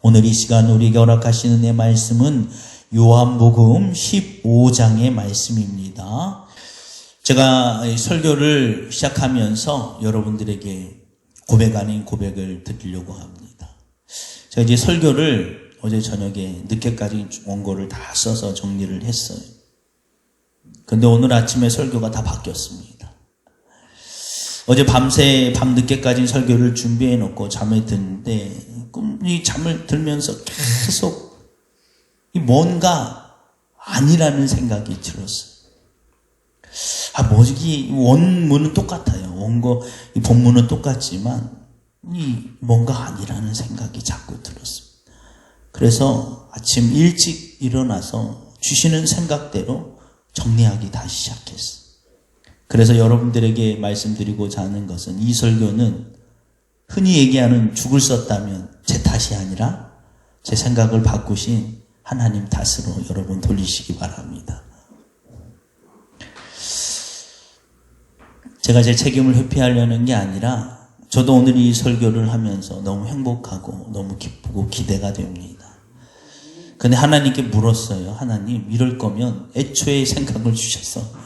오늘 이 시간 우리에게 허락하시는 내 말씀은 요한복음 15장의 말씀입니다. 제가 설교를 시작하면서 여러분들에게 고백 아닌 고백을 드리려고 합니다. 제가 이제 설교를 어제 저녁에 늦게까지 원고를 다 써서 정리를 했어요. 근데 오늘 아침에 설교가 다 바뀌었습니다. 어제 밤새 밤늦게까지 설교를 준비해 놓고 잠에 드는데 이 잠을 들면서 계속 뭔가 아니라는 생각이 들었어요. 뭐지? 원문은 똑같아요. 원고, 이 본문은 똑같지만 뭔가 아니라는 생각이 자꾸 들었습니다. 그래서 아침 일찍 일어나서 주시는 생각대로 정리하기 다시 시작했어요. 그래서 여러분들에게 말씀드리고자 하는 것은 이 설교는 흔히 얘기하는 죽을 썼다면 제 탓이 아니라 제 생각을 바꾸신 하나님 탓으로 여러분 돌리시기 바랍니다. 제가 제 책임을 회피하려는 게 아니라 저도 오늘 이 설교를 하면서 너무 행복하고 너무 기쁘고 기대가 됩니다. 근데 하나님께 물었어요. 하나님, 이럴 거면 애초에 생각을 주셔서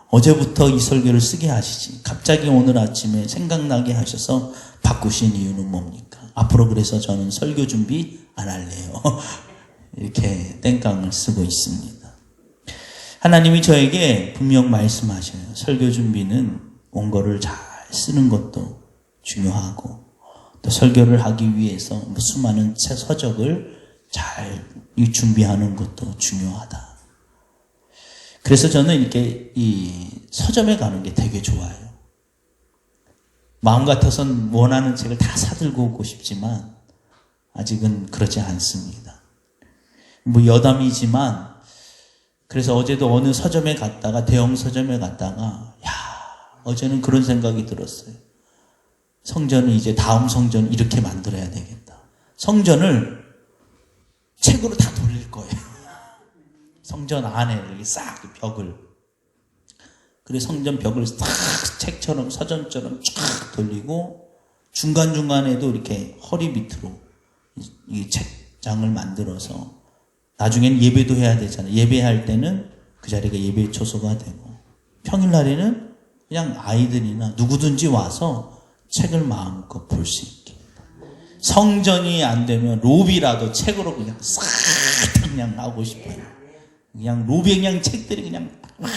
어제부터 이 설교를 쓰게 하시지 갑자기 오늘 아침에 생각나게 하셔서 바꾸신 이유는 뭡니까? 앞으로 그래서 저는 설교 준비 안 할래요. 이렇게 땡깡을 쓰고 있습니다. 하나님이 저에게 분명 말씀하셔요. 설교 준비는 원고를 잘 쓰는 것도 중요하고 또 설교를 하기 위해서 수많은 서적을 잘 준비하는 것도 중요하다. 그래서 저는 이렇게 이 서점에 가는 게 되게 좋아요. 마음 같아서는 원하는 책을 다 사들고 오고 싶지만 아직은 그러지 않습니다. 여담이지만 그래서 어제도 어느 서점에 갔다가 대형 서점에 갔다가 어제는 그런 생각이 들었어요. 성전은 이제 다음 성전을 이렇게 만들어야 되겠다. 성전을 책으로 다 돌릴 거예요. 성전 안에 이렇게 싹 벽을. 그래서 성전 벽을 싹 책처럼 서전처럼 쫙 돌리고 중간중간에도 이렇게 허리 밑으로 이 책장을 만들어서 나중에는 예배도 해야 되잖아요. 예배할 때는 그 자리가 예배 초소가 되고 평일날에는 그냥 아이들이나 누구든지 와서 책을 마음껏 볼 수 있게. 성전이 안 되면 로비라도 책으로 그냥 싹 그냥 하고 싶어요. 그냥 로비에 그냥 책들이 그냥 막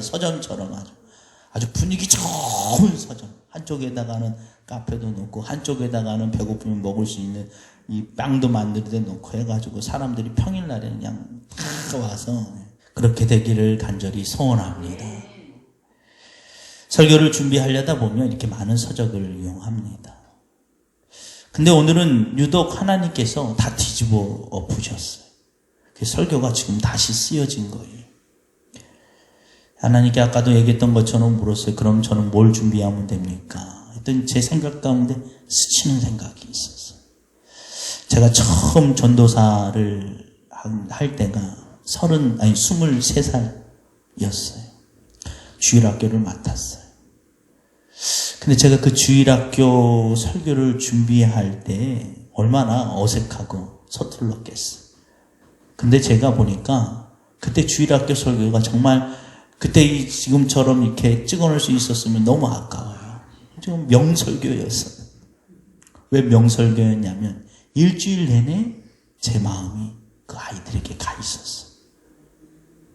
서점처럼 아주 분위기 좋은 서점. 한쪽에다가는 카페도 놓고 한쪽에다가는 배고프면 먹을 수 있는 이 빵도 만들 때 놓고 해가지고 사람들이 평일날에 그냥 다 와서 그렇게 되기를 간절히 소원합니다. 설교를 준비하려다 보면 이렇게 많은 서적을 이용합니다. 근데 오늘은 유독 하나님께서 다 뒤집어 엎으셨어요. 그 설교가 지금 다시 쓰여진 거예요. 하나님께 아까도 얘기했던 것처럼 물었어요. 그럼 저는 뭘 준비하면 됩니까? 했더니 제 생각 가운데 스치는 생각이 있었어요. 제가 처음 전도사를 할 때가 23살이었어요. 주일학교를 맡았어요. 근데 제가 그 주일학교 설교를 준비할 때 얼마나 어색하고 서툴렀겠어요. 근데 제가 보니까 그때 주일학교 설교가 정말 그때 지금처럼 이렇게 찍어놓을 수 있었으면 너무 아까워요. 지금 명설교였어요. 왜 명설교였냐면 일주일 내내 제 마음이 그 아이들에게 가 있었어요.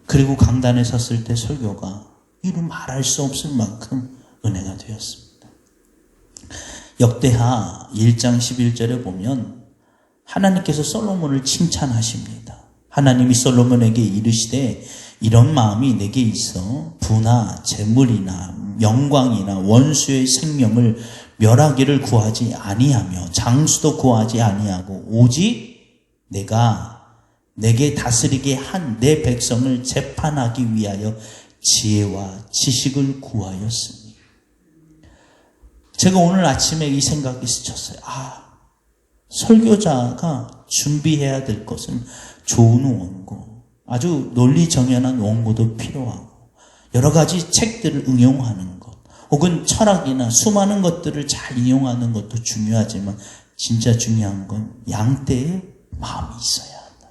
그리고 강단에 섰을 때 설교가 이루 말할 수 없을 만큼 은혜가 되었습니다. 역대하 1장 11절에 보면 하나님께서 솔로몬을 칭찬하십니다. 하나님이 솔로몬에게 이르시되 이런 마음이 내게 있어 부나 재물이나 영광이나 원수의 생명을 멸하기를 구하지 아니하며 장수도 구하지 아니하고 오직 내가 내게 다스리게 한 내 백성을 재판하기 위하여 지혜와 지식을 구하였습니다. 제가 오늘 아침에 이 생각이 스쳤어요. 설교자가 준비해야 될 것은 좋은 원고, 아주 논리정연한 원고도 필요하고 여러 가지 책들을 응용하는 것, 혹은 철학이나 수많은 것들을 잘 이용하는 것도 중요하지만 진짜 중요한 건 양떼의 마음이 있어야 한다.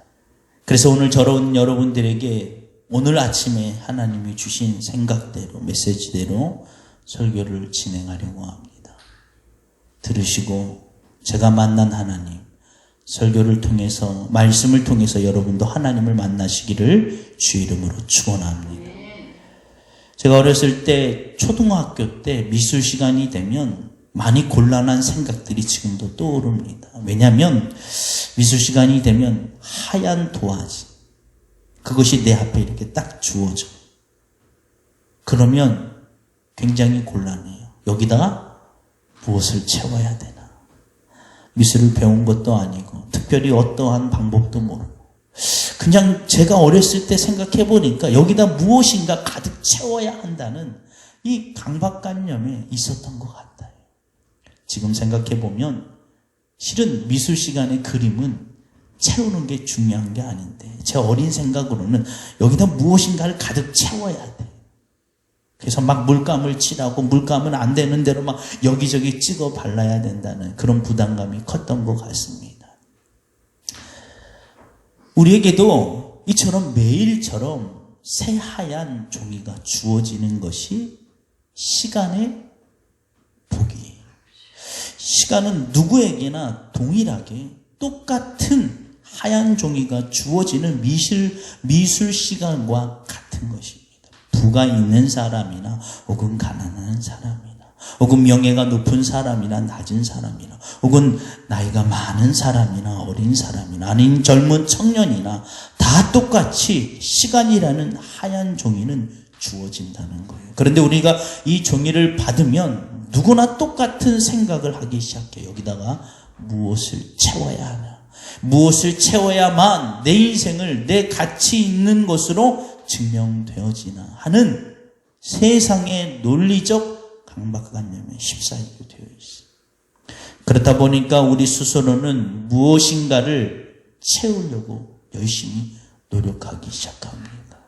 그래서 오늘 저런 여러분들에게 오늘 아침에 하나님이 주신 생각대로, 메시지대로 설교를 진행하려고 합니다. 들으시고 제가 만난 하나님, 설교를 통해서, 말씀을 통해서 여러분도 하나님을 만나시기를 주 이름으로 축원합니다. 제가 어렸을 때, 초등학교 때 미술 시간이 되면 많이 곤란한 생각들이 지금도 떠오릅니다. 왜냐하면 미술 시간이 되면 하얀 도화지, 그것이 내 앞에 이렇게 딱 주어져. 그러면 굉장히 곤란해요. 여기다가 무엇을 채워야 되나. 미술을 배운 것도 아니고 특별히 어떠한 방법도 모르고 그냥 제가 어렸을 때 생각해 보니까 여기다 무엇인가 가득 채워야 한다는 이 강박관념에 있었던 것 같아요. 지금 생각해 보면 실은 미술 시간의 그림은 채우는 게 중요한 게 아닌데 제 어린 생각으로는 여기다 무엇인가를 가득 채워야 돼. 그래서 막 물감을 칠하고 물감은 안 되는 대로 막 여기저기 찍어 발라야 된다는 그런 부담감이 컸던 것 같습니다. 우리에게도 이처럼 매일처럼 새하얀 종이가 주어지는 것이 시간의 복이에요. 시간은 누구에게나 동일하게 똑같은 하얀 종이가 주어지는 미술 시간과 같은 것입니다. 부가 있는 사람이나 혹은 가난한 사람이나 혹은 명예가 높은 사람이나 낮은 사람이나 혹은 나이가 많은 사람이나 어린 사람이나 아닌 젊은 청년이나 다 똑같이 시간이라는 하얀 종이는 주어진다는 거예요. 그런데 우리가 이 종이를 받으면 누구나 똑같은 생각을 하기 시작해요. 여기다가 무엇을 채워야 하나, 무엇을 채워야만 내 인생을 내 가치 있는 것으로 증명되어지나 하는 세상의 논리적 강박관념에 휩싸이게 되어 있어요. 그렇다 보니까 우리 스스로는 무엇인가를 채우려고 열심히 노력하기 시작합니다.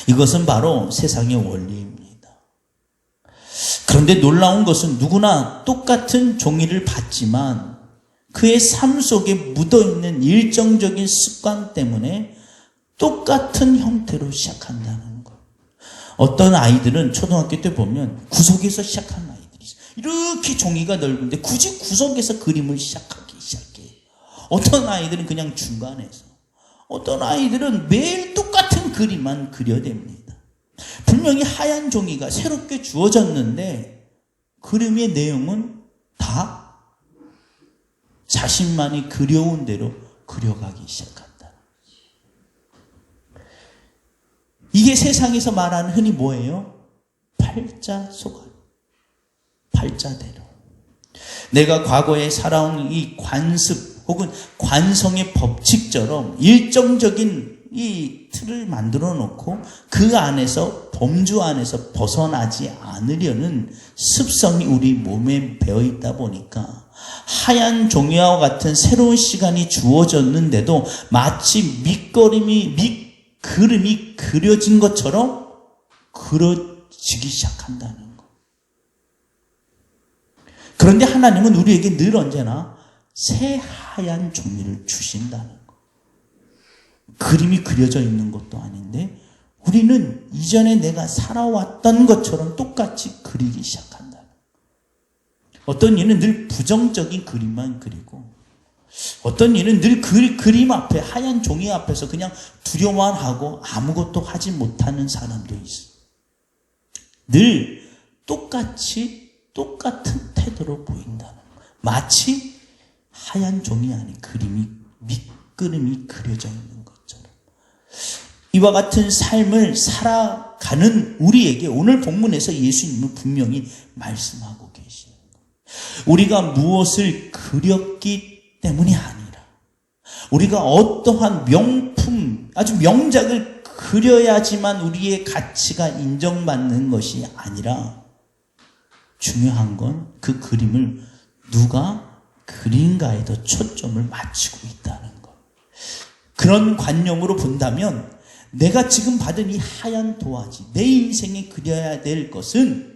이것은 바로 세상의 원리입니다. 그런데 놀라운 것은 누구나 똑같은 종이를 받지만 그의 삶 속에 묻어있는 일정적인 습관 때문에 똑같은 형태로 시작한다는 것. 어떤 아이들은 초등학교 때 보면 구석에서 시작하는 아이들이 있어요. 이렇게 종이가 넓은데 굳이 구석에서 그림을 시작하기 시작해요. 어떤 아이들은 그냥 중간에서, 어떤 아이들은 매일 똑같은 그림만 그려댑니다. 분명히 하얀 종이가 새롭게 주어졌는데 그림의 내용은 다 자신만이 그려온 대로 그려가기 시작한다. 이게 세상에서 말하는 흔히 뭐예요? 팔자소각. 팔자대로. 내가 과거에 살아온 이 관습 혹은 관성의 법칙처럼 일정적인 이 틀을 만들어 놓고 그 안에서, 범주 안에서 벗어나지 않으려는 습성이 우리 몸에 배어 있다 보니까 하얀 종이와 같은 새로운 시간이 주어졌는데도 마치 그림이 그려진 것처럼 그려지기 시작한다는 것. 그런데 하나님은 우리에게 늘 언제나 새하얀 종이를 주신다는 것. 그림이 그려져 있는 것도 아닌데 우리는 이전에 내가 살아왔던 것처럼 똑같이 그리기 시작한다는 것. 어떤 이는 늘 부정적인 그림만 그리고 어떤 이는 늘 그림 앞에, 하얀 종이 앞에서 그냥 두려워만 하고 아무것도 하지 못하는 사람도 있어. 늘 똑같은 태도로 보인다는 거예요. 마치 하얀 종이 안에 밑그림이 그려져 있는 것처럼. 이와 같은 삶을 살아가는 우리에게 오늘 본문에서 예수님은 분명히 말씀하고 계시는 거예요. 우리가 무엇을 그렸기 때문이 아니라 우리가 어떠한 명품, 아주 명작을 그려야지만 우리의 가치가 인정받는 것이 아니라 중요한 건 그 그림을 누가 그린가에 더 초점을 맞추고 있다는 것. 그런 관념으로 본다면 내가 지금 받은 이 하얀 도화지, 내 인생에 그려야 될 것은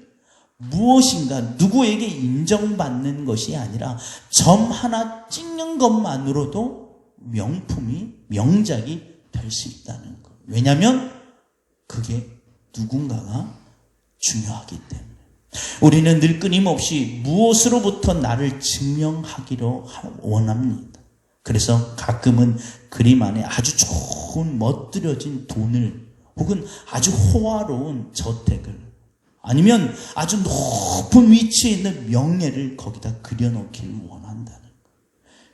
무엇인가 누구에게 인정받는 것이 아니라 점 하나 찍는 것만으로도 명품이, 명작이 될 수 있다는 것. 왜냐하면 그게 누군가가 중요하기 때문에. 우리는 늘 끊임없이 무엇으로부터 나를 증명하기로 원합니다. 그래서 가끔은 그림 안에 아주 좋은 멋들여진 돈을, 혹은 아주 호화로운 저택을, 아니면 아주 높은 위치에 있는 명예를 거기다 그려놓기를 원한다는 거예요.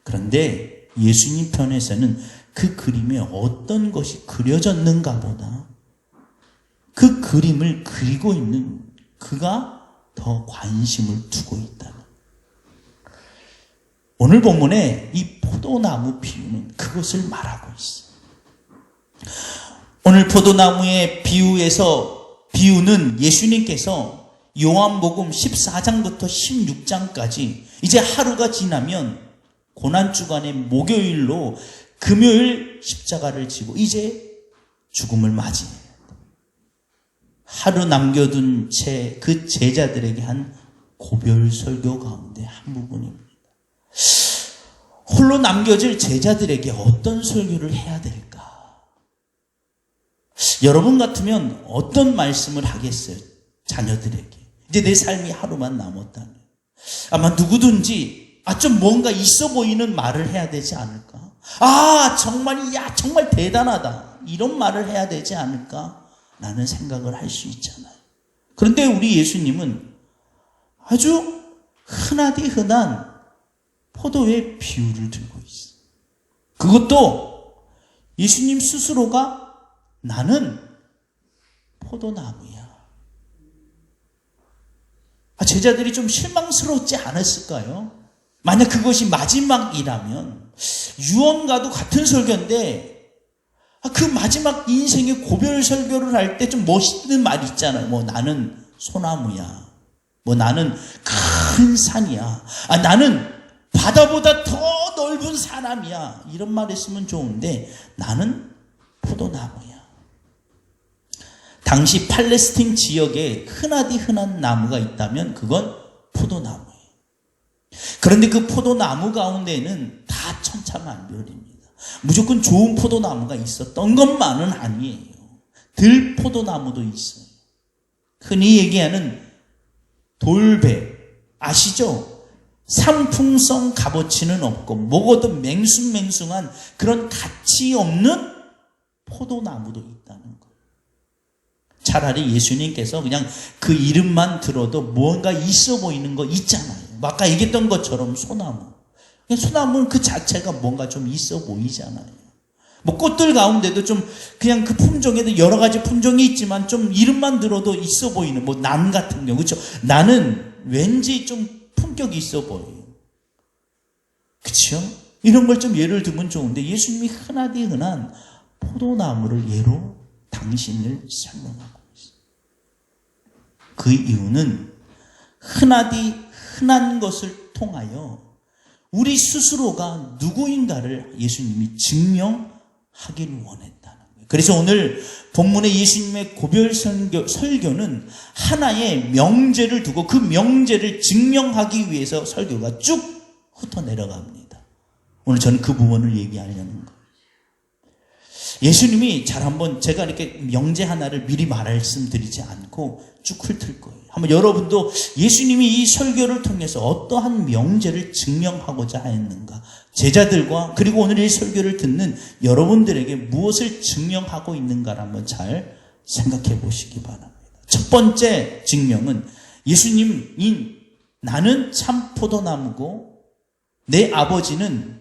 그런데 예수님 편에서는 그 그림에 어떤 것이 그려졌는가 보다 그 그림을 그리고 있는 그가 더 관심을 두고 있다는 거예요. 오늘 본문에 이 포도나무 비유는 그것을 말하고 있어요. 오늘 포도나무의 비유는 예수님께서 요한복음 14장부터 16장까지 이제 하루가 지나면 고난주간의 목요일로 금요일 십자가를 지고 이제 죽음을 맞이해요. 하루 남겨둔 채 그 제자들에게 한 고별 설교 가운데 한 부분입니다. 홀로 남겨질 제자들에게 어떤 설교를 해야 될까? 여러분 같으면 어떤 말씀을 하겠어요? 자녀들에게. 이제 내 삶이 하루만 남았다면. 아마 누구든지 좀 뭔가 있어 보이는 말을 해야 되지 않을까? 정말 대단하다. 이런 말을 해야 되지 않을까? 라는 생각을 할 수 있잖아요. 그런데 우리 예수님은 아주 흔하디 흔한 포도의 비유를 들고 있어요. 그것도 예수님 스스로가 나는 포도나무야. 제자들이 좀 실망스럽지 않았을까요? 만약 그것이 마지막이라면 유언과도 같은 설교인데 그 마지막 인생의 고별 설교를 할 때 좀 멋있는 말이 있잖아요. 나는 소나무야. 나는 큰 산이야. 나는 바다보다 더 넓은 사람이야. 이런 말 했으면 좋은데 나는 포도나무야. 당시 팔레스틴 지역에 흔하디 흔한 나무가 있다면 그건 포도나무예요. 그런데 그 포도나무 가운데는 다 천차만별입니다. 무조건 좋은 포도나무가 있었던 것만은 아니에요. 들포도나무도 있어요. 흔히 얘기하는 돌배 아시죠? 상품성 값어치는 없고 먹어도 맹숭맹숭한 그런 가치 없는 포도나무도 있다는 거예요. 차라리 예수님께서 그냥 그 이름만 들어도 뭔가 있어 보이는 거 있잖아요. 아까 얘기했던 것처럼 소나무. 소나무는 그 자체가 뭔가 좀 있어 보이잖아요. 꽃들 가운데도 좀 그냥 그 품종에도 여러 가지 품종이 있지만 좀 이름만 들어도 있어 보이는 난 같은 경우, 그렇죠? 나는 왠지 좀 품격이 있어 보여요. 그렇죠? 이런 걸 좀 예를 들면 좋은데 예수님이 흔하디 흔한 포도나무를 예로 당신을 설명하고 있어요. 그 이유는 흔하디 흔한 것을 통하여 우리 스스로가 누구인가를 예수님이 증명하기를 원했다는 거예요. 그래서 오늘 본문의 예수님의 고별 설교는 하나의 명제를 두고 그 명제를 증명하기 위해서 설교가 쭉 훑어내려갑니다. 오늘 저는 그 부분을 얘기하려는 거예요. 예수님이 제가 이렇게 명제 하나를 미리 말씀드리지 않고 쭉 훑을 거예요. 한번 여러분도 예수님이 이 설교를 통해서 어떠한 명제를 증명하고자 했는가, 제자들과 그리고 오늘 이 설교를 듣는 여러분들에게 무엇을 증명하고 있는가를 한번 잘 생각해 보시기 바랍니다. 첫 번째 증명은 예수님이 나는 참 포도나무고 내 아버지는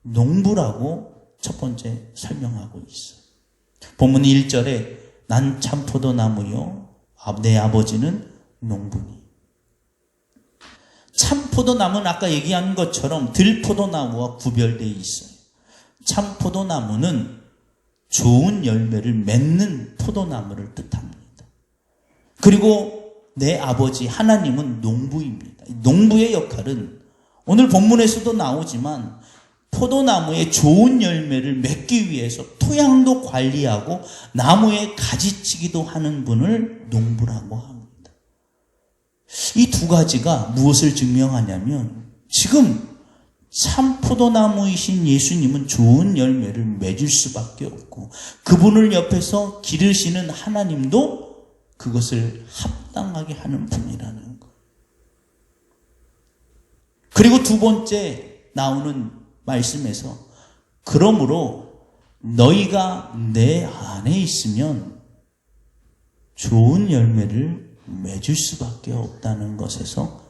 농부라고 첫 번째 설명하고 있어요. 본문 1절에 난 참 포도나무요 내 아버지는 농부니. 참 포도나무는 아까 얘기한 것처럼 들포도나무와 구별되어 있어요. 참 포도나무는 좋은 열매를 맺는 포도나무를 뜻합니다. 그리고 내 아버지 하나님은 농부입니다. 농부의 역할은 오늘 본문에서도 나오지만 포도나무에 좋은 열매를 맺기 위해서 토양도 관리하고 나무에 가지치기도 하는 분을 농부라고 합니다. 이 두 가지가 무엇을 증명하냐면 지금 참 포도나무이신 예수님은 좋은 열매를 맺을 수밖에 없고 그분을 옆에서 기르시는 하나님도 그것을 합당하게 하는 분이라는 것. 그리고 두 번째 나오는 말씀에서 그러므로 너희가 내 안에 있으면 좋은 열매를 맺을 수밖에 없다는 것에서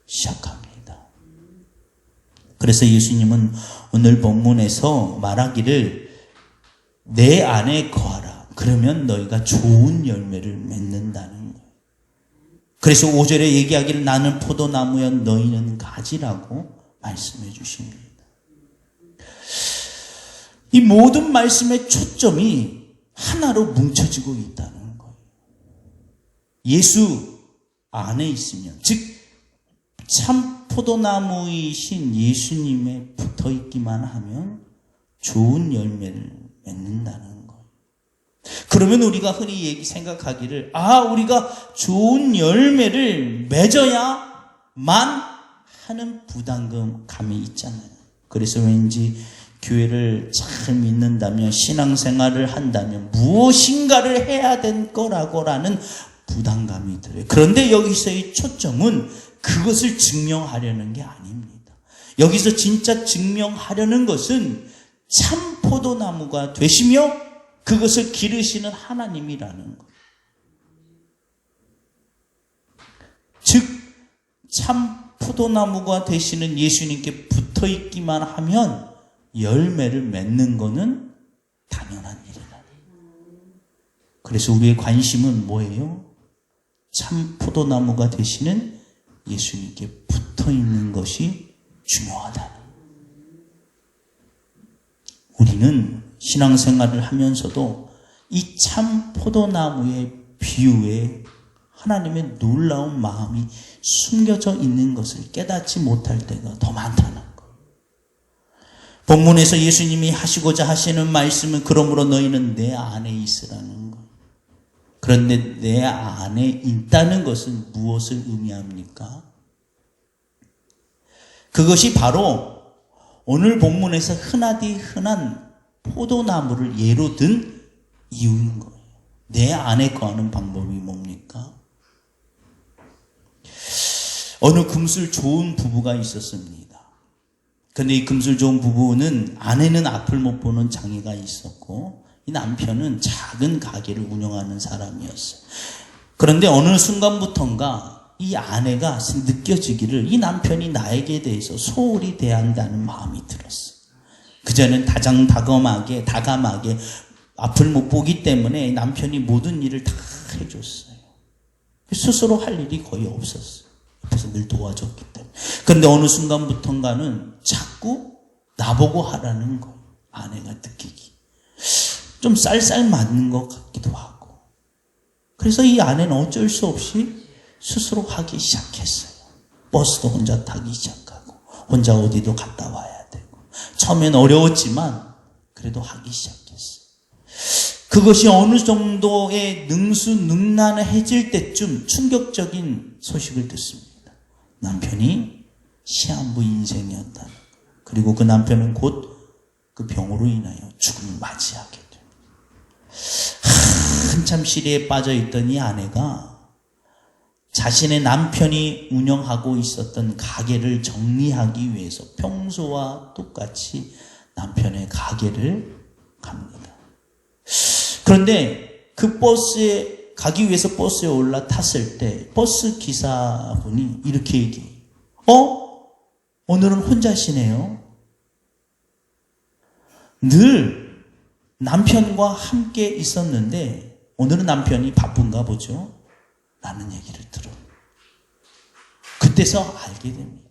시작합니다. 그래서 예수님은 오늘 본문에서 말하기를 내 안에 거하라. 그러면 너희가 좋은 열매를 맺는다는 거예요. 그래서 5절에 얘기하기를 나는 포도나무여 너희는 가지라고 말씀해 주십니다. 이 모든 말씀의 초점이 하나로 뭉쳐지고 있다는 거예요. 예수 안에 있으면, 즉 참 포도나무이신 예수님에 붙어있기만 하면 좋은 열매를 맺는다는 거예요. 그러면 우리가 흔히 생각하기를 우리가 좋은 열매를 맺어야만 하는 부담감이 있잖아요. 그래서 왠지 교회를 잘 믿는다면, 신앙생활을 한다면 무엇인가를 해야 될 거라고라는 부담감이 들어요. 그런데 여기서의 초점은 그것을 증명하려는 게 아닙니다. 여기서 진짜 증명하려는 것은 참 포도나무가 되시며 그것을 기르시는 하나님이라는 것. 즉 참 포도나무가 되시는 예수님께 붙어있기만 하면 열매를 맺는 것은 당연한 일이다. 그래서 우리의 관심은 뭐예요? 참 포도나무가 되시는 예수님께 붙어있는 것이 중요하다. 우리는 신앙생활을 하면서도 이 참 포도나무의 비유에 하나님의 놀라운 마음이 숨겨져 있는 것을 깨닫지 못할 때가 더 많다는 것. 본문에서 예수님이 하시고자 하시는 말씀은 그러므로 너희는 내 안에 있으라는 것. 그런데 내 안에 있다는 것은 무엇을 의미합니까? 그것이 바로 오늘 본문에서 흔하디 흔한 포도나무를 예로 든 이유인 거예요. 내 안에 거하는 방법이 뭡니까? 어느 금술 좋은 부부가 있었습니다. 그런데 이 금술 좋은 부부는 아내는 앞을 못 보는 장애가 있었고 이 남편은 작은 가게를 운영하는 사람이었어요. 그런데 어느 순간부터인가 이 아내가 느껴지기를 이 남편이 나에게 대해서 소홀히 대한다는 마음이 들었어요. 그전엔 다정다감하게 앞을 못 보기 때문에 남편이 모든 일을 다 해줬어요. 스스로 할 일이 거의 없었어요. 옆에서 늘 도와줬기 때문에. 그런데 어느 순간부터인가는 자꾸 나보고 하라는 거예요. 아내가 느끼기. 좀 쌀쌀 맞는 것 같기도 하고. 그래서 이 아내는 어쩔 수 없이 스스로 하기 시작했어요. 버스도 혼자 타기 시작하고 혼자 어디도 갔다 와야 되고 처음엔 어려웠지만 그래도 하기 시작했어요. 그것이 어느 정도의 능수능란해질 때쯤 충격적인 소식을 듣습니다. 남편이 시한부 인생이었다. 그리고 그 남편은 곧 그 병으로 인하여 죽음을 맞이하게 됩니다. 한참 시리에 빠져있던 이 아내가 자신의 남편이 운영하고 있었던 가게를 정리하기 위해서 평소와 똑같이 남편의 가게를 갑니다. 그런데 그 버스에 가기 위해서 버스에 올라탔을 때 버스 기사분이 이렇게 얘기해요. 오늘은 혼자시네요. 늘 남편과 함께 있었는데 오늘은 남편이 바쁜가 보죠. 라는 얘기를 들어요. 그때서 알게 됩니다.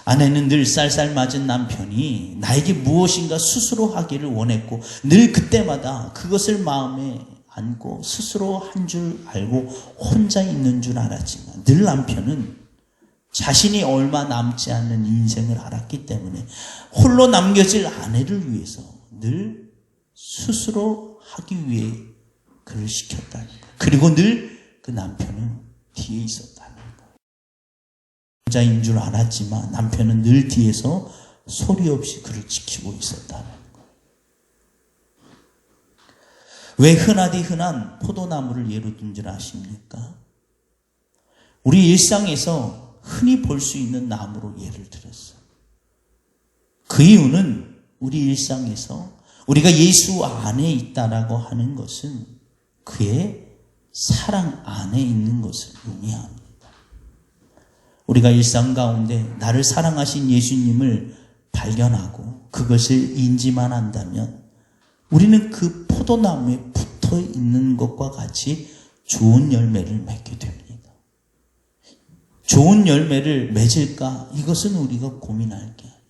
아내는 늘 쌀쌀 맞은 남편이 나에게 무엇인가 스스로 하기를 원했고 늘 그때마다 그것을 마음에 안고 스스로 한 줄 알고 혼자 있는 줄 알았지만 늘 남편은 자신이 얼마 남지 않는 인생을 알았기 때문에 홀로 남겨질 아내를 위해서 늘 스스로 하기 위해 그를 시켰다는 거예요. 그리고 늘 그 남편은 뒤에 있었다는 거예요. 혼자인 줄 알았지만 남편은 늘 뒤에서 소리 없이 그를 지키고 있었다는 거예요. 왜 흔하디 흔한 포도나무를 예로 든 줄 아십니까? 우리 일상에서 흔히 볼 수 있는 나무로 예를 들었어요. 그 이유는 우리 일상에서 우리가 예수 안에 있다라고 하는 것은 그의 사랑 안에 있는 것을 의미합니다. 우리가 일상 가운데 나를 사랑하신 예수님을 발견하고 그것을 인지만 한다면 우리는 그 포도나무에 붙어 있는 것과 같이 좋은 열매를 맺게 됩니다. 좋은 열매를 맺을까? 이것은 우리가 고민할 게 아니에요.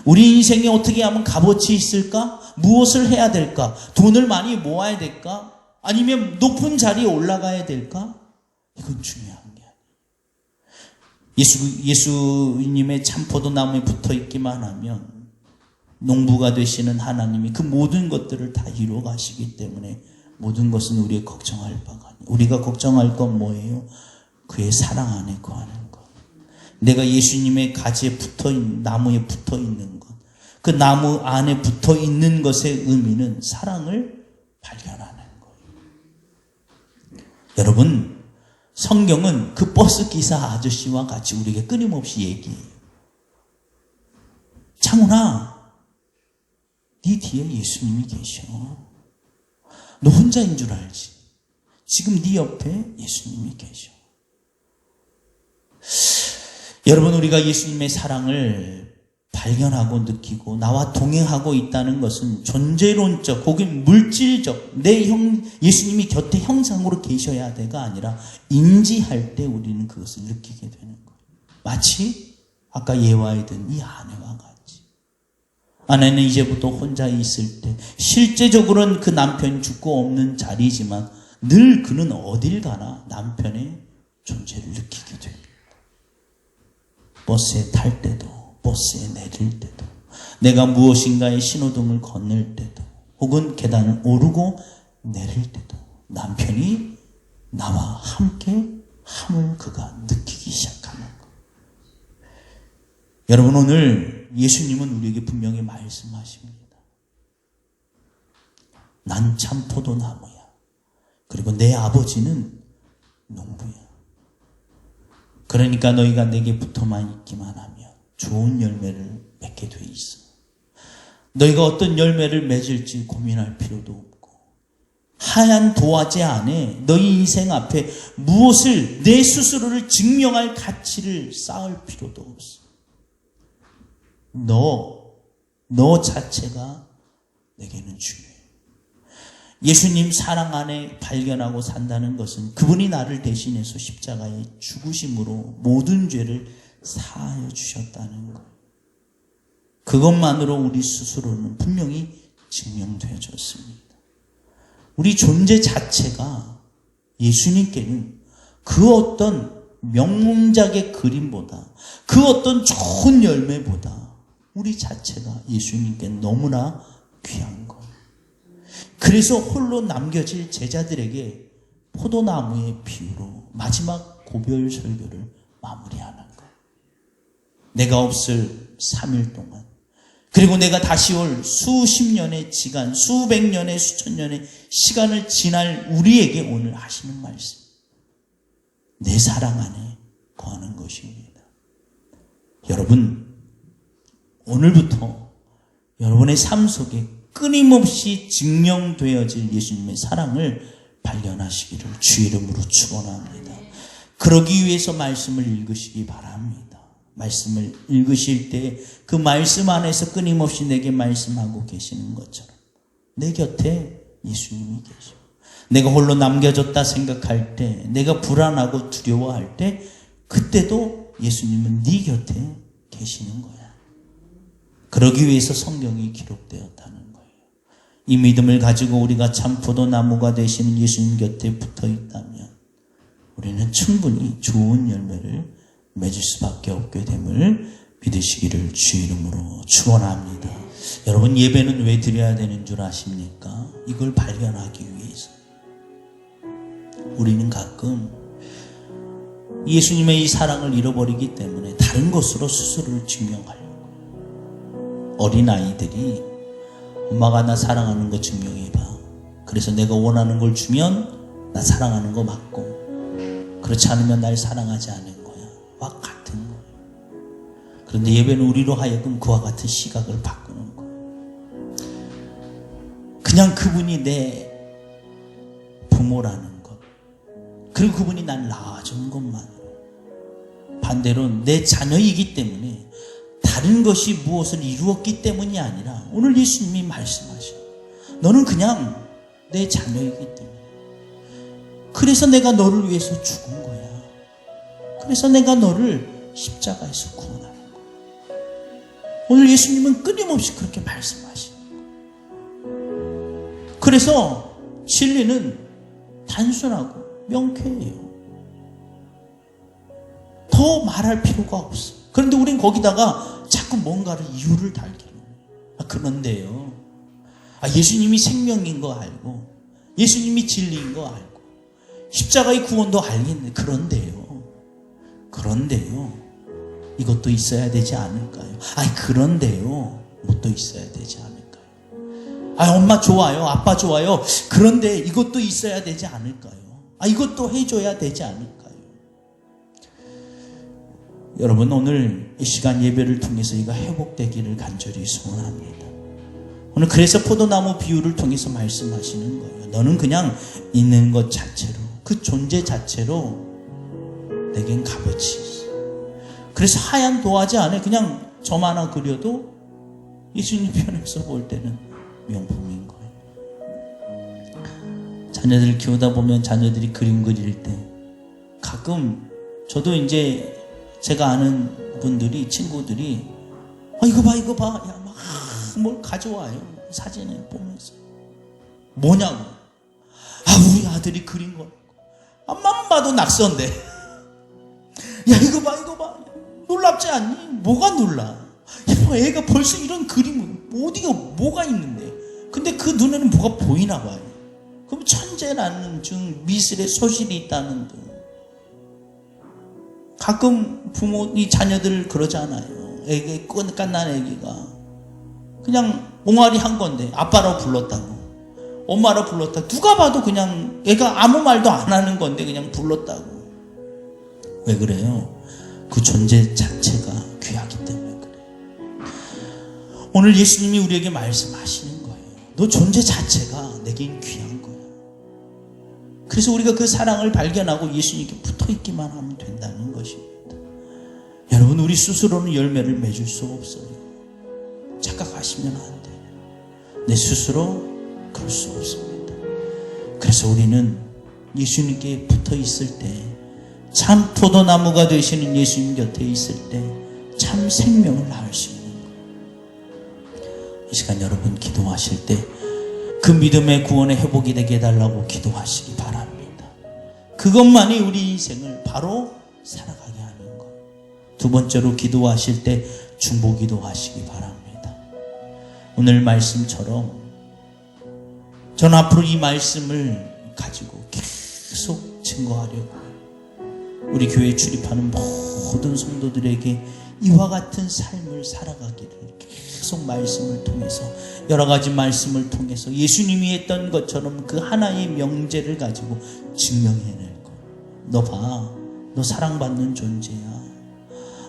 우리 인생에 어떻게 하면 값어치 있을까? 무엇을 해야 될까? 돈을 많이 모아야 될까? 아니면 높은 자리에 올라가야 될까? 이건 중요한 게 아니에요. 예수님의 참포도나무에 붙어 있기만 하면 농부가 되시는 하나님이 그 모든 것들을 다 이루어 가시기 때문에 모든 것은 우리의 걱정할 바가 아니에요. 우리가 걱정할 건 뭐예요? 그의 사랑 안에 거하는 것. 내가 예수님의 가지에 나무에 붙어 있는 것. 그 나무 안에 붙어 있는 것의 의미는 사랑을 발견하는 거예요. 여러분, 성경은 그 버스 기사 아저씨와 같이 우리에게 끊임없이 얘기해요. 창훈아, 네 뒤에 예수님이 계셔. 너 혼자인 줄 알지? 지금 네 옆에 예수님이 계셔. 여러분, 우리가 예수님의 사랑을 발견하고 느끼고 나와 동행하고 있다는 것은 존재론적 혹은 물질적 예수님이 곁에 형상으로 계셔야 돼가 아니라 인지할 때 우리는 그것을 느끼게 되는 거예요. 마치 아까 예화에 든 이 아내와 같이. 아내는 이제부터 혼자 있을 때 실제적으로는 그 남편이 죽고 없는 자리지만 늘 그는 어딜 가나 남편의 존재를 느끼게 됩니다. 버스에 탈 때도, 버스에 내릴 때도, 내가 무엇인가의 신호등을 건널 때도, 혹은 계단을 오르고 내릴 때도 남편이 나와 함께 함을 그가 느끼기 시작하는 것. 여러분, 오늘 예수님은 우리에게 분명히 말씀하십니다. 난 참 포도나무야. 그리고 내 아버지는 농부야. 그러니까 너희가 내게 붙어만 있기만 하면 좋은 열매를 맺게 돼 있어. 너희가 어떤 열매를 맺을지 고민할 필요도 없고, 하얀 도화지 안에 너희 인생 앞에 무엇을 내 스스로를 증명할 가치를 쌓을 필요도 없어. 너 자체가 내게는 중요해. 예수님 사랑 안에 발견하고 산다는 것은 그분이 나를 대신해서 십자가에 죽으심으로 모든 죄를 사하여 주셨다는 것. 그것만으로 우리 스스로는 분명히 증명되어졌습니다. 우리 존재 자체가 예수님께는 그 어떤 명문작의 그림보다, 그 어떤 좋은 열매보다 우리 자체가 예수님께 너무나 귀한 것. 그래서 홀로 남겨질 제자들에게 포도나무의 비유로 마지막 고별 설교를 마무리하는 것. 내가 없을 3일 동안, 그리고 내가 다시 올 수십 년의 시간, 수백 년의 수천 년의 시간을 지날 우리에게 오늘 하시는 말씀. 내 사랑 안에 거하는 것입니다. 여러분, 오늘부터 여러분의 삶 속에 끊임없이 증명되어질 예수님의 사랑을 발견하시기를 주 이름으로 축원합니다. 그러기 위해서 말씀을 읽으시기 바랍니다. 말씀을 읽으실 때 그 말씀 안에서 끊임없이 내게 말씀하고 계시는 것처럼 내 곁에 예수님이 계셔. 내가 홀로 남겨졌다 생각할 때, 내가 불안하고 두려워할 때, 그때도 예수님은 네 곁에 계시는 거야. 그러기 위해서 성경이 기록되었다는 거예요. 이 믿음을 가지고 우리가 참 포도나무가 되시는 예수님 곁에 붙어 있다면 우리는 충분히 좋은 열매를 맺을 수밖에 없게 됨을 믿으시기를 주 이름으로 축원합니다. 여러분, 예배는 왜 드려야 되는 줄 아십니까? 이걸 발견하기 위해서. 우리는 가끔 예수님의 이 사랑을 잃어버리기 때문에 다른 것으로 스스로를 증명하려고. 어린아이들이 엄마가 나 사랑하는 거 증명해봐. 그래서 내가 원하는 걸 주면 나 사랑하는 거 맞고, 그렇지 않으면 날 사랑하지 않은 거야. 와 같은 거예요. 그런데 예배는 우리로 하여금 그와 같은 시각을 바꾸는 거예요. 그냥 그분이 내 부모라는 것, 그리고 그분이 날 낳아준 것만으로, 반대로 내 자녀이기 때문에 다른 것이 무엇을 이루었기 때문이 아니라, 오늘 예수님이 말씀하셔. 너는 그냥 내 자녀이기 때문에. 그래서 내가 너를 위해서 죽은 거야. 그래서 내가 너를 십자가에서 구원하는 거야. 오늘 예수님은 끊임없이 그렇게 말씀하시는 거예요. 그래서 진리는 단순하고 명쾌해요. 더 말할 필요가 없어. 그런데 우린 거기다가 자꾸 뭔가를 이유를 달기로. 그런데요, 예수님이 생명인 거 알고, 예수님이 진리인 거 알고, 십자가의 구원도 알겠네. 그런데요, 이것도 있어야 되지 않을까요? 그런데요, 뭣도 있어야 되지 않을까요? 엄마 좋아요, 아빠 좋아요. 그런데 이것도 있어야 되지 않을까요? 이것도 해줘야 되지 않을까요? 여러분, 오늘 이 시간 예배를 통해서 이가 회복되기를 간절히 소원합니다. 오늘 그래서 포도나무 비유를 통해서 말씀하시는 거예요. 너는 그냥 있는 것 자체로, 그 존재 자체로 내겐 값어치 있어. 그래서 하얀 도화지 안에 그냥 점 하나 그려도 예수님 편에서 볼 때는 명품인 거예요. 자녀들 키우다 보면 자녀들이 그림 그릴 때 가끔 저도 이제 제가 아는 분들이, 친구들이 이거 봐 야, 막 뭘 가져와요. 사진을 보면서 뭐냐고. 우리 아들이 그린 거라고. 앞만 봐도 낙서인데 야 이거 봐 놀랍지 않니? 뭐가 놀라? 애가 벌써 이런 그림을, 어디가 뭐가 있는데. 근데 그 눈에는 뭐가 보이나 봐요. 그럼 천재라는 중 미술에 소질이 있다는 등. 가끔 부모이 자녀들 그러잖아요. 애기 깐난 애기가 그냥 옹알이 한 건데 아빠라고 불렀다고, 엄마라고 불렀다고. 누가 봐도 그냥 애가 아무 말도 안 하는 건데 그냥 불렀다고. 왜 그래요? 그 존재 자체가 귀하기 때문에 그래요. 오늘 예수님이 우리에게 말씀하시는 거예요. 너 존재 자체가 내겐 귀한 거야. 그래서 우리가 그 사랑을 발견하고 예수님께 붙어있기만 하면 된다는 것입니다. 여러분, 우리 스스로는 열매를 맺을 수 없어요. 착각하시면 안 돼요. 내 스스로 그럴 수 없습니다. 그래서 우리는 예수님께 붙어있을 때, 참 포도나무가 되시는 예수님 곁에 있을 때 참 생명을 낳을 수 있는 거예요. 이 시간 여러분 기도하실 때 그 믿음의 구원의 회복이 되게 해달라고 기도하시기 바랍니다. 그것만이 우리 인생을 바로 살아가게 하는 것. 두 번째로 기도하실 때 중보기도 하시기 바랍니다. 오늘 말씀처럼 전 앞으로 이 말씀을 가지고 계속 증거하려고 우리 교회에 출입하는 모든 성도들에게 이와 같은 삶을 살아가기를 계속 말씀을 통해서, 여러 가지 말씀을 통해서 예수님이 했던 것처럼 그 하나의 명제를 가지고 증명해낼 거야. 너 봐, 너 사랑받는 존재야.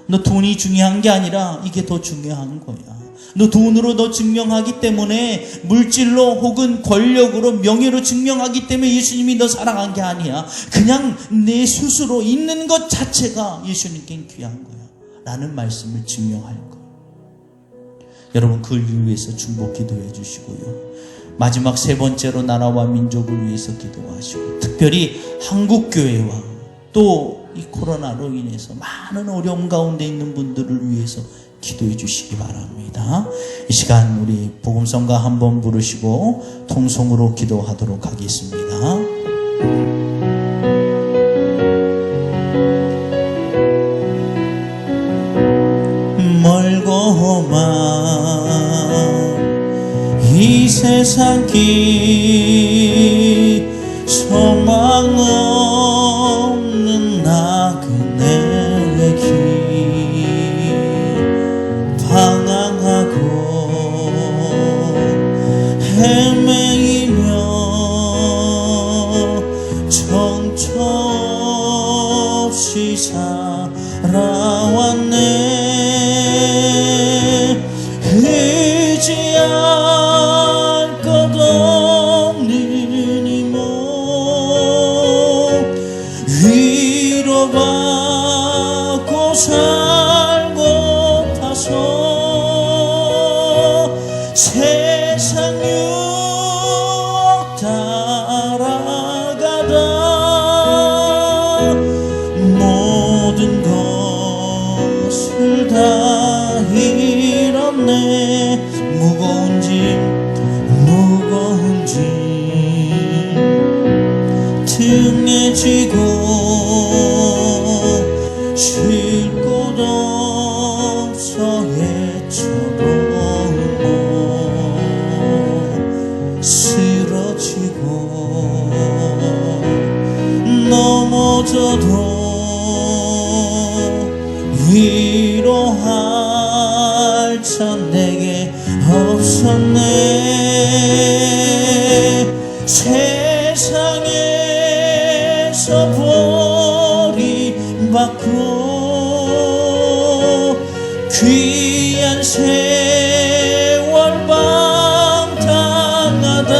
너 돈이 중요한 게 아니라 이게 더 중요한 거야. 너 돈으로 너 증명하기 때문에, 물질로 혹은 권력으로, 명예로 증명하기 때문에 예수님이 너 사랑한 게 아니야. 그냥 내 스스로 있는 것 자체가 예수님께 귀한 거야 라는 말씀을 증명할 거예요. 여러분, 그를 위해서 중보 기도해 주시고요. 마지막 세 번째로 나라와 민족을 위해서 기도하시고, 특별히 한국교회와 또 이 코로나로 인해서 많은 어려움 가운데 있는 분들을 위해서 기도해 주시기 바랍니다. 이 시간 우리 복음성가 한번 부르시고 통성으로 기도하도록 하겠습니다. 멀고만 이 세상 길 소망 없는 나그네의 길 방황하고 의지할 것 없는 이몸 위로받고 살고 타서 세상 유혹 따라가다 모든 것을 다 잃었네. 무거운 짐 등에 지고 쉴 곳 없어 애처로워 쓰러지고 넘어져도 위로할 자 내게 없었네. 세상에서 버림받고 귀한 세월 방탕하다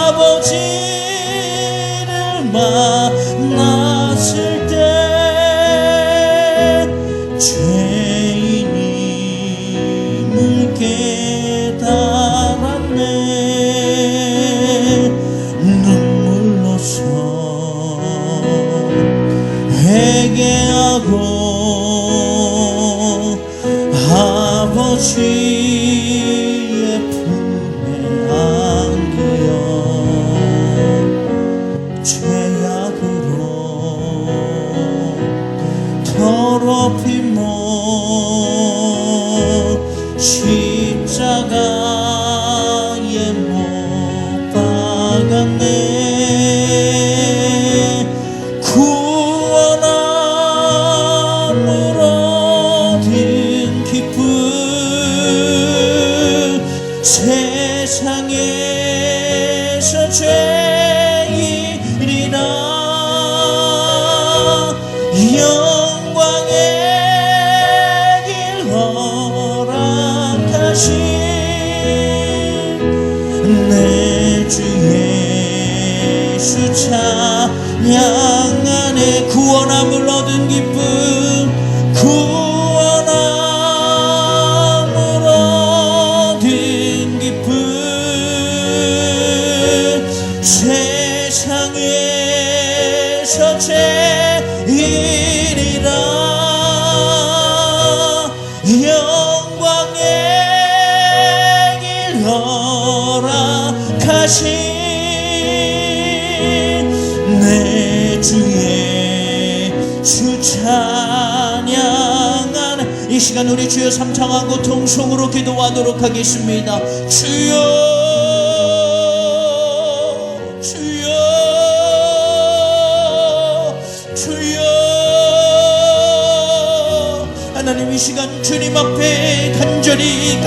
아버지를 만났을 때 죄인임을 깨달았네. 눈물로써 회개하고 아버지의 품에 안기어 죄악으로 더럽힌 몸 십자가에 못 박았네. 구원함을 얻은 기쁨 세상에서 죄인이라 영광의 길 허락하신 내 주 예수 찬양하네. 구원함을 얻은 기쁨 구원함을 얻은 기쁨 세상에서 죄인이라 영광의 길 허락하신 내 주의 주 찬양하는 이 시간 우리 주여 삼창하고 통성으로 기도하도록 하겠습니다. 주여 하나님 이 시간 주님 앞에 간절히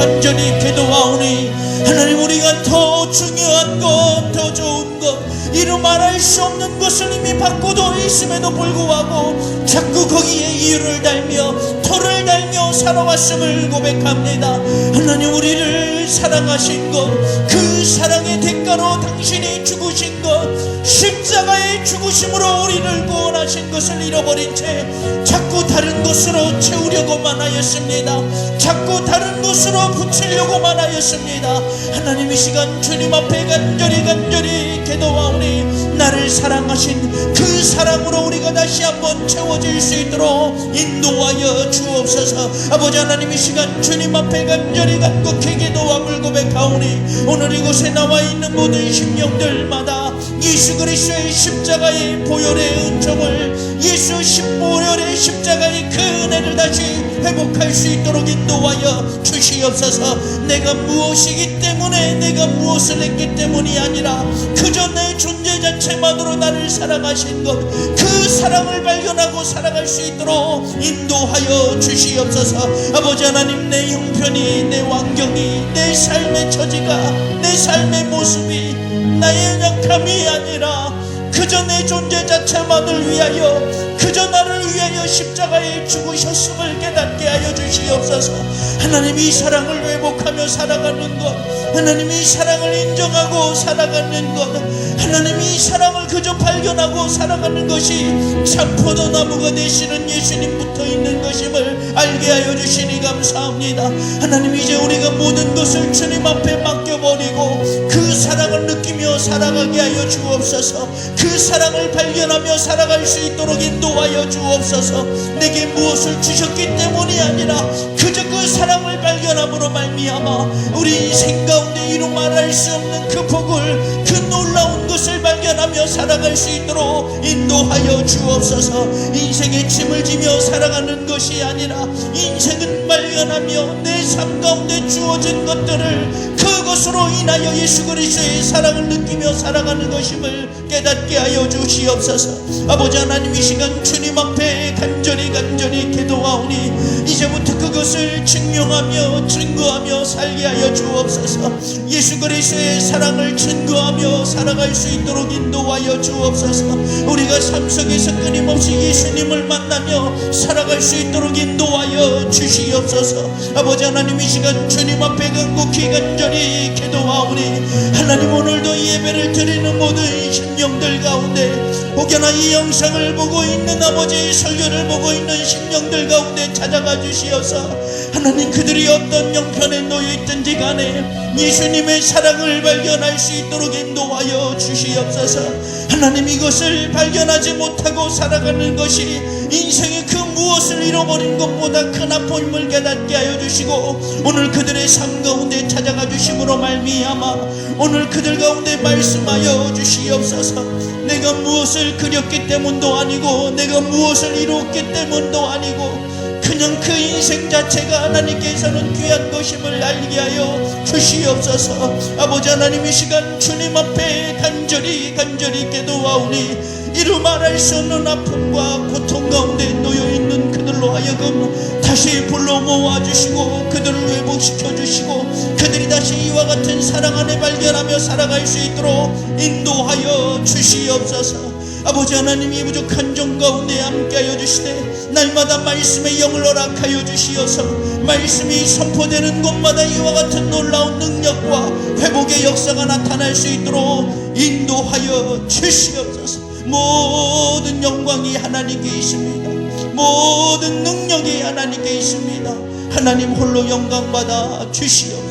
기도하오니 하나님 우리가 더 중요한 것, 더 좋은 것, 이루 말할 수 없는 것을 이미 받고도 있음에도 불구하고 자꾸 거기에 이유를 달며 토를 달며 살아왔음을 고백합니다. 하나님 우리를 사랑하신 것, 그 사랑의 대가로 당신이 죽으신 것, 십자가의 죽으심으로 우리를 구원하신 것을 잃어버린 채 자꾸 다른 것으로 채우려고만 하였습니다. 자꾸 다른 것으로 붙이려고만 하였습니다. 하나님 이 시간 주님 앞에 간절히 기도하오니 나를 사랑하신 그 사랑으로 우리가 다시 한번 채워질 수 있도록 인도하여 주옵소서. 아버지 하나님 이 시간 주님 앞에 간곡히 기도함을 고백하오니 오늘 이곳에 나와 있는 모든 심령들마다 예수 그리스도의 십자가의 보혈의 은총을, 예수 보혈의 십자가의 그 은혜를 다시 회복할 수 있도록 인도하여 주시옵소서. 내가 무엇이기 때문에, 내가 무엇을 했기 때문이 아니라 그저 내 존재 자체만으로 나를 사랑하신 것, 그 사랑을 발견하고 살아갈 수 있도록 인도하여 주시옵소서. 아버지 하나님, 내 형편이, 내 환경이, 내 삶의 처지가, 내 삶의 모습이 나의 약함이 아니라 그저 내 존재 자체만을 위하여 그저 나를 위하여 십자가에 죽으셨음을 깨닫게 하여 주시옵소서. 하나님, 이 사랑을 회복하며 살아가는 것, 하나님, 이 사랑을 인정하고 살아가는 것, 하나님, 이 사랑을 그저 발견하고 살아가는 것이 참 포도나무가 되시는 예수님 붙어 있는 것임을 알게 하여 주시니 감사합니다. 하나님, 이제 우리가 모든 것을 주님 앞에 맡겨버리고 그 사랑을 느끼며 살아가게 하여 주옵소서. 그 사랑을 발견하며 살아갈 수 있도록 인도하여 주옵소서. 내게 무엇을 주셨기 때문이 아니라 그저 그 사랑을 발견함으로 말미암아 우리 인생 가운데 이루 말할 수 없는 그 복을, 그 놀라운 것을 발견하며 살아갈 수 있도록 인도하여 주옵소서. 인생의 짐을 지며 살아가는 것이 아니라 인생은 발견하며 내 삶 가운데 주어진 것들을 그것으로 인하여 예수 그리스도의 사랑을 느끼며 살아가는 것임을 깨닫게 하여 주시옵소서. 아버지 하나님, 이 시간 주님 앞에 간절히 기도하오니 이제부터 그것을 증명하며 증거하며 살게 하여 주옵소서. 예수 그리스도의 사랑을 증거하며 살아갈 수 있도록 인도하여 주옵소서. 우리가 삶 속에서 끊임없이 예수님을 만나며 살아갈 수 있도록 인도하여 주시옵소서. 아버지 하나님, 이 시간 주님 앞에 간곡히 간절히 기도하오니 하나님, 오늘도 예배를 드리는 모든 심령들 가운데, 혹여나 이 영상을 보고 있는 아버지의 설교를 보고 있는 심령들 가운데 찾아가 주시어서 하나님, 그들이 어떤 형편에 놓여 있든지 간에 예수님의 사랑을 발견할 수 있도록 인도하여 주시옵소서. 하나님, 이것을 발견하지 못하고 살아가는 것이 인생의 그 무엇을 잃어버린 것보다 큰 아픔을 깨닫게 하여 주시고, 오늘 그들의 삶 가운데 찾아가 주심으로 말미암아 오늘 그들 가운데 말씀하여 주시옵소서. 내가 무엇을 그렸기 때문도 아니고 내가 무엇을 이루었기 때문도 아니고 그냥 그 인생 자체가 하나님께서는 귀한 것임을 알게 하여 주시옵소서. 아버지 하나님, 이 시간 주님 앞에 간절히 기도하오니 이루 말할 수 없는 아픔과 고통 가운데 놓여있는 그들로 하여금 다시 불러 모아주시고 그들을 회복시켜 주시고 그들이 다시 이와 같은 사랑 안에 발견하며 살아갈 수 있도록 인도하여 주시옵소서. 아버지 하나님, 이 부족한 종 가운데 함께하여 주시되 날마다 말씀의 영을 허락하여 주시어서 말씀이 선포되는 곳마다 이와 같은 놀라운 능력과 회복의 역사가 나타날 수 있도록 인도하여 주시옵소서. 모든 영광이 하나님께 있습니다. 모든 능력이 하나님께 있습니다. 하나님 홀로 영광받아 주시옵소서.